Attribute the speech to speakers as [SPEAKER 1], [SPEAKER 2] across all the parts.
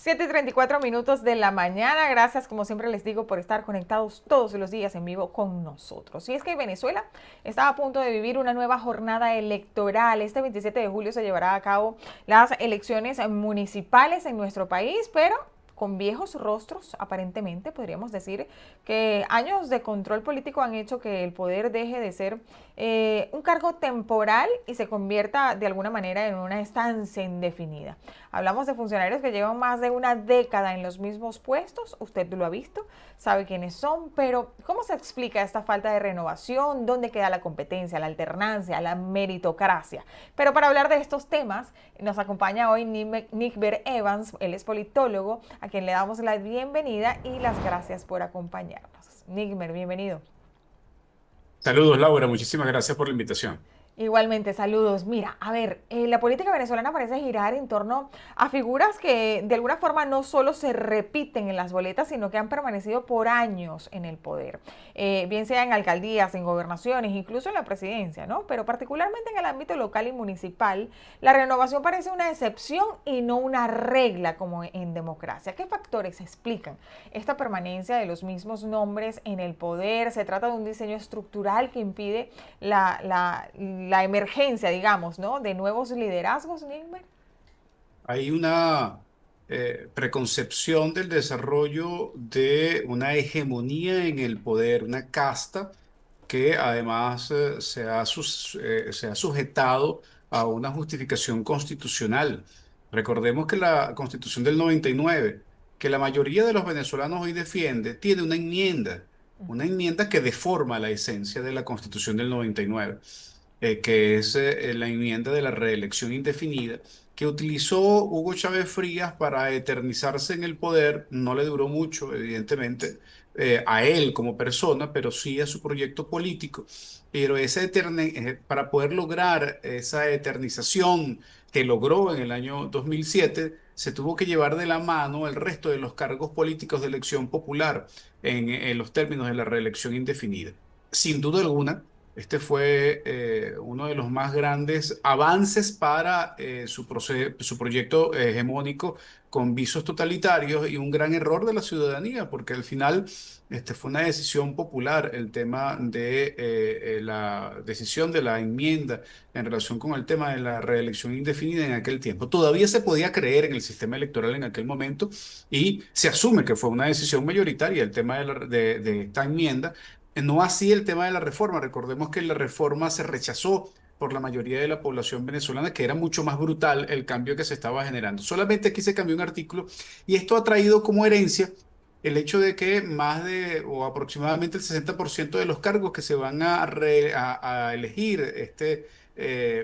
[SPEAKER 1] 7:34 de la mañana. Gracias, como siempre les digo, por estar conectados todos los días en vivo con nosotros. Y es que Venezuela está a punto de vivir una nueva jornada electoral. Este 27 de julio se llevará a cabo las elecciones municipales en nuestro país, pero con viejos rostros, aparentemente, podríamos decir que años de control político han hecho que el poder deje de ser un cargo temporal y se convierta de alguna manera en una estancia indefinida. Hablamos de funcionarios que llevan más de una década en los mismos puestos, usted lo ha visto, sabe quiénes son, pero ¿cómo se explica esta falta de renovación? ¿Dónde queda la competencia, la alternancia, la meritocracia? Pero para hablar de estos temas, nos acompaña hoy Nickber Evans, él es politólogo, a quien le damos la bienvenida y las gracias por acompañarnos. Nickber, bienvenido.
[SPEAKER 2] Saludos, Laura. Muchísimas gracias por la invitación.
[SPEAKER 1] Igualmente, saludos. Mira, a ver, la política venezolana parece girar en torno a figuras que de alguna forma no solo se repiten en las boletas, sino que han permanecido por años en el poder, bien sea en alcaldías, en gobernaciones, incluso en la presidencia, ¿no? Pero particularmente en el ámbito local y municipal, la renovación parece una excepción y no una regla como en democracia. ¿Qué factores explican esta permanencia de los mismos nombres en el poder? ¿Se trata de un diseño estructural que impide la emergencia, digamos, ¿no? De nuevos liderazgos, Nilmer?
[SPEAKER 2] Hay una preconcepción del desarrollo de una hegemonía en el poder, una casta que además se ha sujetado a una justificación constitucional. Recordemos que la Constitución del 99, que la mayoría de los venezolanos hoy defiende, tiene una enmienda que deforma la esencia de la Constitución del 99, que es la enmienda de la reelección indefinida que utilizó Hugo Chávez Frías para eternizarse en el poder. No le duró mucho, evidentemente, a él como persona, pero sí a su proyecto político. Pero para poder lograr esa eternización que logró en el año 2007, se tuvo que llevar de la mano el resto de los cargos políticos de elección popular en los términos de la reelección indefinida. Sin duda alguna, este fue uno de los más grandes avances para su proyecto hegemónico con visos totalitarios y un gran error de la ciudadanía, porque al final fue una decisión popular el tema de la decisión de la enmienda en relación con el tema de la reelección indefinida en aquel tiempo. Todavía se podía creer en el sistema electoral en aquel momento y se asume que fue una decisión mayoritaria el tema de esta enmienda, no así el tema de la reforma. Recordemos que la reforma se rechazó por la mayoría de la población venezolana, que era mucho más brutal el cambio que se estaba generando. Solamente aquí se cambió un artículo y esto ha traído como herencia el hecho de que más de o aproximadamente el 60% de los cargos que se van a elegir este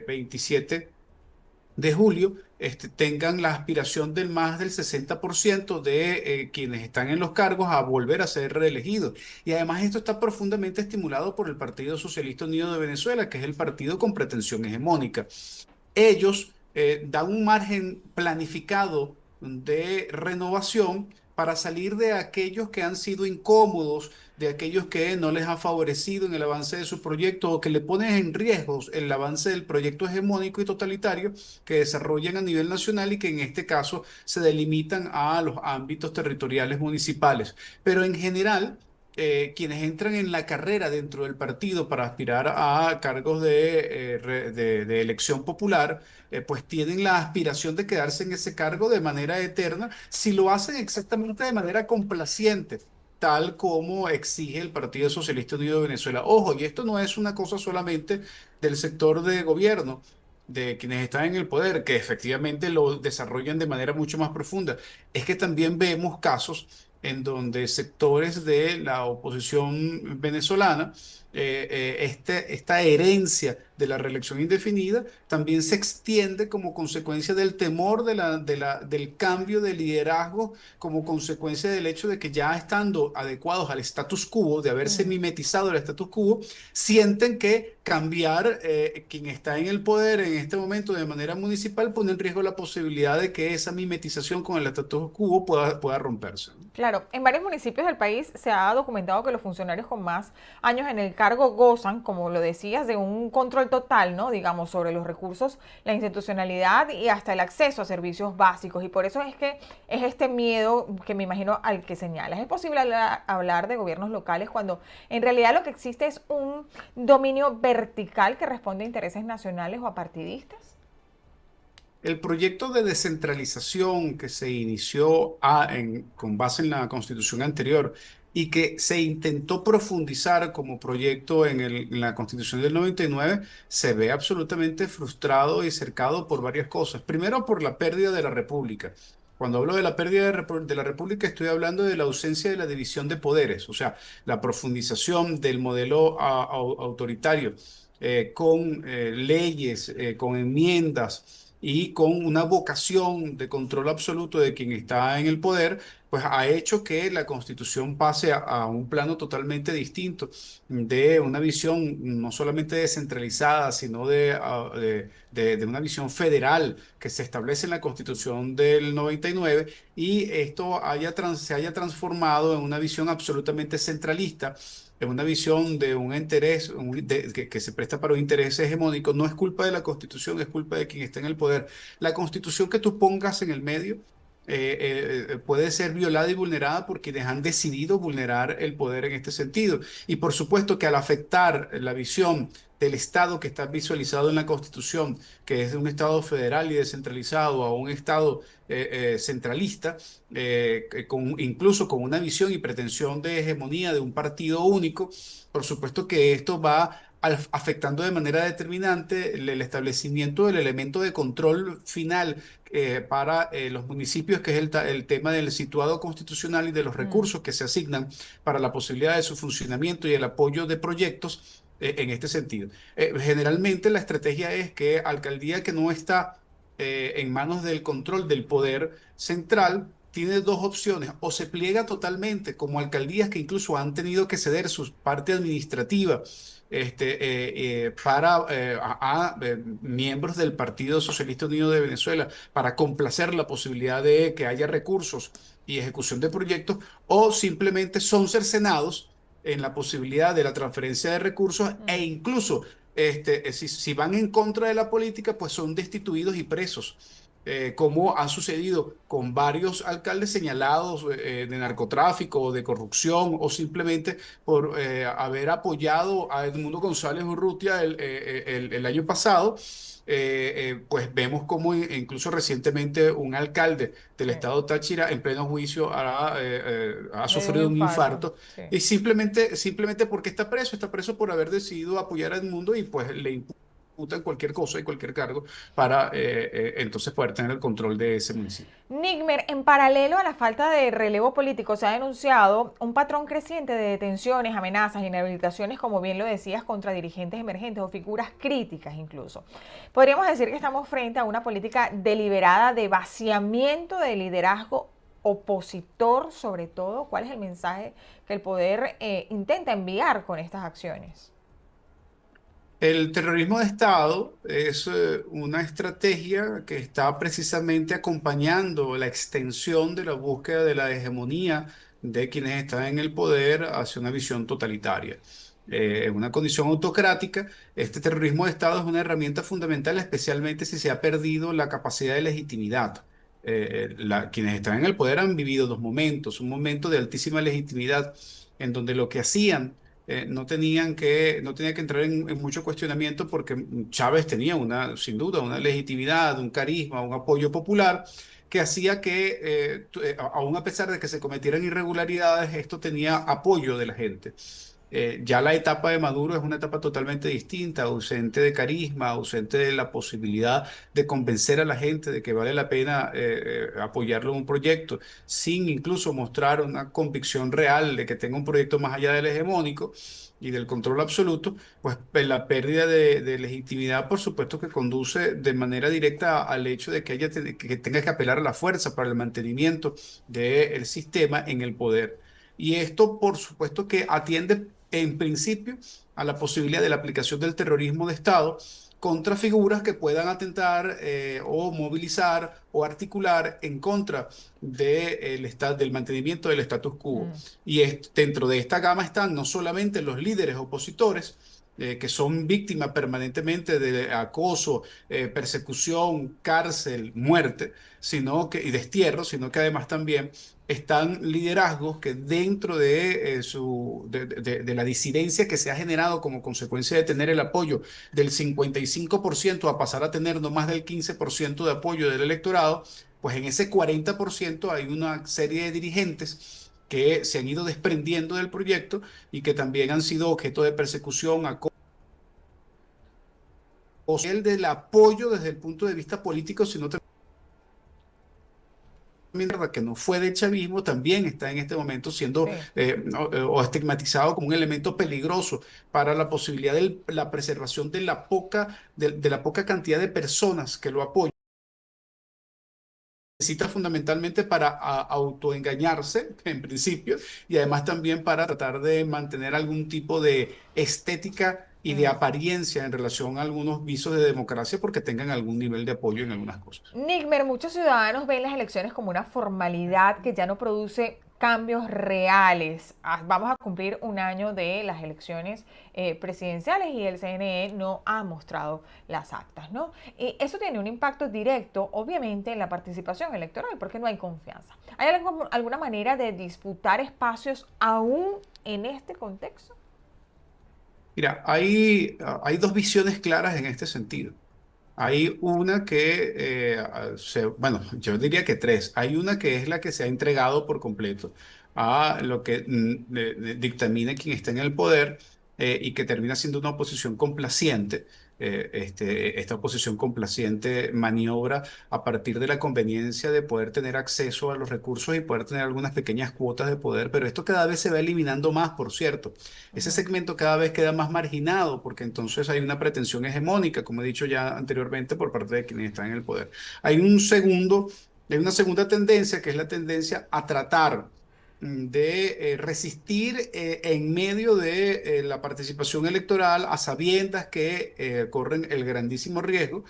[SPEAKER 2] 27 de julio tengan la aspiración del más del 60% de quienes están en los cargos a volver a ser reelegidos. Y además esto está profundamente estimulado por el Partido Socialista Unido de Venezuela, que es el partido con pretensión hegemónica. Ellos dan un margen planificado de renovación para salir de aquellos que han sido incómodos, de aquellos que no les ha favorecido en el avance de su proyecto o que le ponen en riesgo el avance del proyecto hegemónico y totalitario que desarrollan a nivel nacional y que en este caso se delimitan a los ámbitos territoriales municipales. Pero en general, quienes entran en la carrera dentro del partido para aspirar a cargos de elección popular, pues tienen la aspiración de quedarse en ese cargo de manera eterna si lo hacen exactamente de manera complaciente, tal como exige el Partido Socialista Unido de Venezuela. Ojo, y esto no es una cosa solamente del sector de gobierno, de quienes están en el poder, que efectivamente lo desarrollan de manera mucho más profunda. Es que también vemos casos en donde sectores de la oposición venezolana, esta herencia de la reelección indefinida también se extiende como consecuencia del temor del cambio de liderazgo, como consecuencia del hecho de que ya estando adecuados al status quo, de haberse
[SPEAKER 1] Mm.
[SPEAKER 2] mimetizado el status quo, sienten que cambiar quien está en el poder en este momento de manera municipal pone en riesgo la posibilidad de que esa mimetización con el status quo pueda romperse, ¿no?
[SPEAKER 1] Claro, en varios municipios del país se ha documentado que los funcionarios con más años en el cargo gozan, como lo decías, de un control total, ¿no? Digamos, sobre los recursos, la institucionalidad y hasta el acceso a servicios básicos. Y por eso es que es este miedo que me imagino al que señalas. ¿Es posible hablar de gobiernos locales cuando en realidad lo que existe es un dominio vertical que responde a intereses nacionales o apartidistas?
[SPEAKER 2] El proyecto de descentralización que se inició con base en la constitución anterior y que se intentó profundizar como proyecto en la constitución del 99 se ve absolutamente frustrado y cercado por varias cosas. Primero, por la pérdida de la república. Cuando hablo de la pérdida de la república, estoy hablando de la ausencia de la división de poderes, o sea, la profundización del modelo autoritario con leyes, con enmiendas y con una vocación de control absoluto de quien está en el poder, pues ha hecho que la Constitución pase a un plano totalmente distinto, de una visión no solamente descentralizada, sino de una visión federal que se establece en la Constitución del 99 y esto se haya transformado en una visión absolutamente centralista, en una visión de un interés que se presta para un interés hegemónico. No es culpa de la Constitución, es culpa de quien está en el poder. La Constitución que tú pongas en el medio puede ser violada y vulnerada por quienes han decidido vulnerar el poder en este sentido. Y por supuesto que al afectar la visión del Estado que está visualizado en la Constitución, que es de un Estado federal y descentralizado a un Estado centralista, incluso con una visión y pretensión de hegemonía de un partido único, por supuesto que esto va afectando de manera determinante el establecimiento del elemento de control final para los municipios, que es el tema del situado constitucional y de los
[SPEAKER 1] Mm,
[SPEAKER 2] recursos que se asignan para la posibilidad de su funcionamiento y el apoyo de proyectos en este sentido. Generalmente la estrategia es que alcaldía que no está en manos del control del poder central, tiene dos opciones: o se pliega totalmente, como alcaldías que incluso han tenido que ceder su parte administrativa para miembros del Partido Socialista Unido de Venezuela, para complacer la posibilidad de que haya recursos y ejecución de proyectos, o simplemente son cercenados en la posibilidad de la transferencia de recursos e
[SPEAKER 1] mm.
[SPEAKER 2] incluso si van en contra de la política, pues son destituidos y presos. Como ha sucedido con varios alcaldes señalados de narcotráfico o de corrupción, o simplemente por haber apoyado a Edmundo González Urrutia el año pasado. Pues vemos como incluso recientemente un alcalde del
[SPEAKER 1] Sí,
[SPEAKER 2] estado Táchira en pleno juicio ha
[SPEAKER 1] le dio un
[SPEAKER 2] sufrido un
[SPEAKER 1] infarto.
[SPEAKER 2] infarto
[SPEAKER 1] Sí.
[SPEAKER 2] y simplemente porque está preso por haber decidido apoyar a Edmundo, y pues le imputan cualquier cosa y cualquier cargo para entonces poder tener el control de ese municipio.
[SPEAKER 1] Nigmer, en paralelo a la falta de relevo político, se ha denunciado un patrón creciente de detenciones, amenazas, inhabilitaciones, como bien lo decías, contra dirigentes emergentes o figuras críticas incluso. Podríamos decir que estamos frente a una política deliberada de vaciamiento del liderazgo opositor, sobre todo. ¿Cuál es el mensaje que el poder intenta enviar con estas acciones?
[SPEAKER 2] El terrorismo de Estado es una estrategia que está precisamente acompañando la extensión de la búsqueda de la hegemonía de quienes están en el poder hacia una visión totalitaria. En una condición autocrática, este terrorismo de Estado es una herramienta fundamental, especialmente si se ha perdido la capacidad de legitimidad. Quienes están en el poder han vivido dos momentos: un momento de altísima legitimidad, en donde lo que hacían no tenía que entrar en mucho cuestionamiento, porque Chávez tenía sin duda, una legitimidad, un carisma, un apoyo popular que hacía que, aún a pesar de que se cometieran irregularidades, esto tenía apoyo de la gente. Ya la etapa de Maduro es una etapa totalmente distinta, ausente de carisma, ausente de la posibilidad de convencer a la gente de que vale la pena apoyarlo en un proyecto, sin incluso mostrar una convicción real de que tenga un proyecto más allá del hegemónico y del control absoluto. Pues la pérdida de legitimidad, por supuesto, que conduce de manera directa al hecho de que que tenga que apelar a la fuerza para el mantenimiento del sistema en el poder. Y esto, por supuesto, que atiende en principio, a la posibilidad de la aplicación del terrorismo de Estado contra figuras que puedan atentar o movilizar o articular en contra del mantenimiento del status quo.
[SPEAKER 1] Mm,
[SPEAKER 2] Y dentro de esta gama están no solamente los líderes opositores, que son víctimas permanentemente de acoso, persecución, cárcel, muerte, y destierro, sino que además también están liderazgos que dentro de la disidencia que se ha generado como consecuencia de tener el apoyo del 55% a pasar a tener no más del 15% de apoyo del electorado, pues en ese 40% hay una serie de dirigentes que se han ido desprendiendo del proyecto y que también han sido objeto de persecución, acoso, el del apoyo desde el punto de vista político, sino que no fue de chavismo, también está en este momento siendo
[SPEAKER 1] sí.
[SPEAKER 2] o estigmatizado como un elemento peligroso para la posibilidad de la preservación de la poca cantidad de personas que lo apoyan. Necesita fundamentalmente para autoengañarse, en principio, y además también para tratar de mantener algún tipo de estética y de
[SPEAKER 1] Mm.
[SPEAKER 2] apariencia en relación a algunos visos de democracia porque tengan algún nivel de apoyo en algunas cosas.
[SPEAKER 1] Nigmer, muchos ciudadanos ven las elecciones como una formalidad que ya no produce cambios reales. Vamos a cumplir un año de las elecciones presidenciales y el CNE no ha mostrado las actas, ¿no? Y eso tiene un impacto directo, obviamente, en la participación electoral, porque no hay confianza. ¿Hay alguna manera de disputar espacios aún en este contexto?
[SPEAKER 2] Mira, hay dos visiones claras en este sentido. Hay una que, bueno, yo diría que tres. Hay una que es la que se ha entregado por completo a lo que dictamina quien está en el poder y que termina siendo una oposición complaciente. Esta oposición complaciente maniobra a partir de la conveniencia de poder tener acceso a los recursos y poder tener algunas pequeñas cuotas de poder, pero esto cada vez se va eliminando más, por cierto. Ese
[SPEAKER 1] Ujú.
[SPEAKER 2] segmento cada vez queda más marginado porque entonces hay una pretensión hegemónica, como he dicho ya anteriormente, por parte de quienes están en el poder. Hay una segunda tendencia que es la tendencia a tratar de resistir en medio de la participación electoral a sabiendas que corren el grandísimo riesgo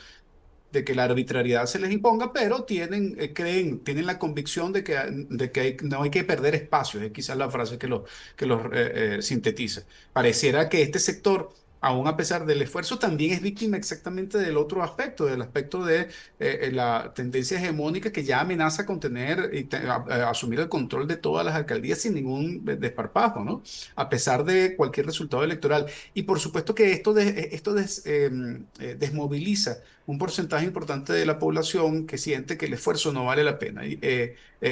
[SPEAKER 2] de que la arbitrariedad se les imponga, pero tienen la convicción de que no hay que perder espacios, es quizás la frase que los sintetiza. Pareciera que este sector, aún a pesar del esfuerzo, también es víctima exactamente del otro aspecto, del aspecto de la tendencia hegemónica que ya amenaza con tener asumir el control de todas las alcaldías sin ningún desparpajo, ¿no? A pesar de cualquier resultado electoral. Y por supuesto que esto desmoviliza un porcentaje importante de la población que siente que el esfuerzo no vale la pena.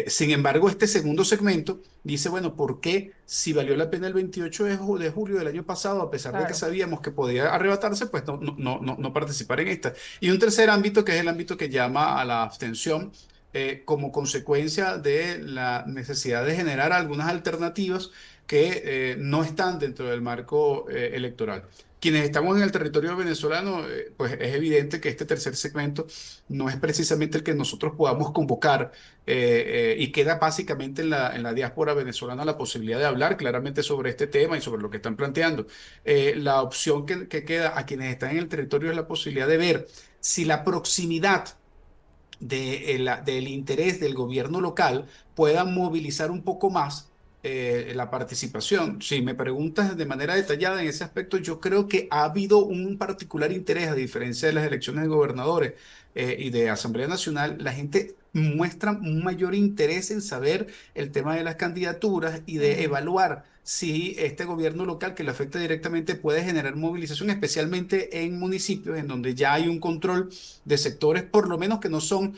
[SPEAKER 2] Sin embargo, este segundo segmento dice, bueno, ¿por qué si valió la pena el 28 de julio del año pasado, a pesar de que
[SPEAKER 1] Claro.
[SPEAKER 2] sabíamos que podía arrebatarse, pues no participar en esta? Y un tercer ámbito, que es el ámbito que llama a la abstención. Como consecuencia de la necesidad de generar algunas alternativas que no están dentro del marco electoral. Quienes estamos en el territorio venezolano, pues es evidente que este tercer segmento no es precisamente el que nosotros podamos convocar y queda básicamente en la diáspora venezolana la posibilidad de hablar claramente sobre este tema y sobre lo que están planteando. La opción que queda a quienes están en el territorio es la posibilidad de ver si la proximidad del interés del gobierno local puedan movilizar un poco más la participación. Si me preguntas de manera detallada en ese aspecto, yo creo que ha habido un particular interés, a diferencia de las elecciones de gobernadores y de Asamblea Nacional, la gente muestra un mayor interés en saber el tema de las candidaturas y de
[SPEAKER 1] Mm.
[SPEAKER 2] evaluar si este gobierno local que le afecta directamente puede generar movilización, especialmente en municipios en donde ya hay un control de sectores, por lo menos que no son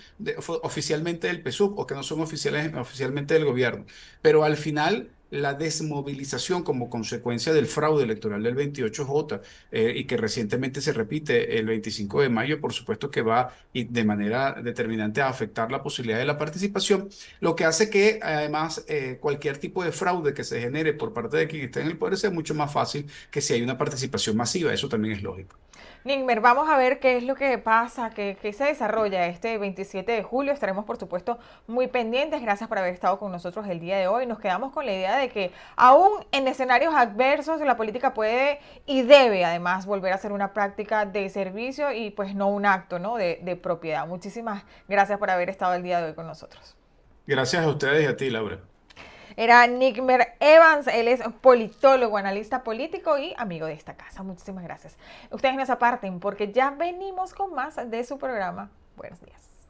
[SPEAKER 2] oficialmente del PSUV o que no son oficialmente del gobierno. Pero al final, la desmovilización como consecuencia del fraude electoral del 28J y que recientemente se repite el 25 de mayo, por supuesto que va y de manera determinante a afectar la posibilidad de la participación, lo que hace que además cualquier tipo de fraude que se genere por parte de quien está en el poder sea mucho más fácil que si hay una participación masiva. Eso también es lógico.
[SPEAKER 1] Nigmer, vamos a ver qué es lo que pasa, qué se desarrolla este 27 de julio. Estaremos, por supuesto, muy pendientes. Gracias por haber estado con nosotros el día de hoy. Nos quedamos con la idea de que aún en escenarios adversos la política puede y debe además volver a ser una práctica de servicio y pues no un acto, ¿no? de propiedad. Muchísimas gracias por haber estado el día de hoy con nosotros.
[SPEAKER 2] Gracias a ustedes y a ti, Laura.
[SPEAKER 1] Era Nigmer Evans, él es politólogo, analista político y amigo de esta casa. Muchísimas gracias. Ustedes no se aparten porque ya venimos con más de su programa. Buenos días.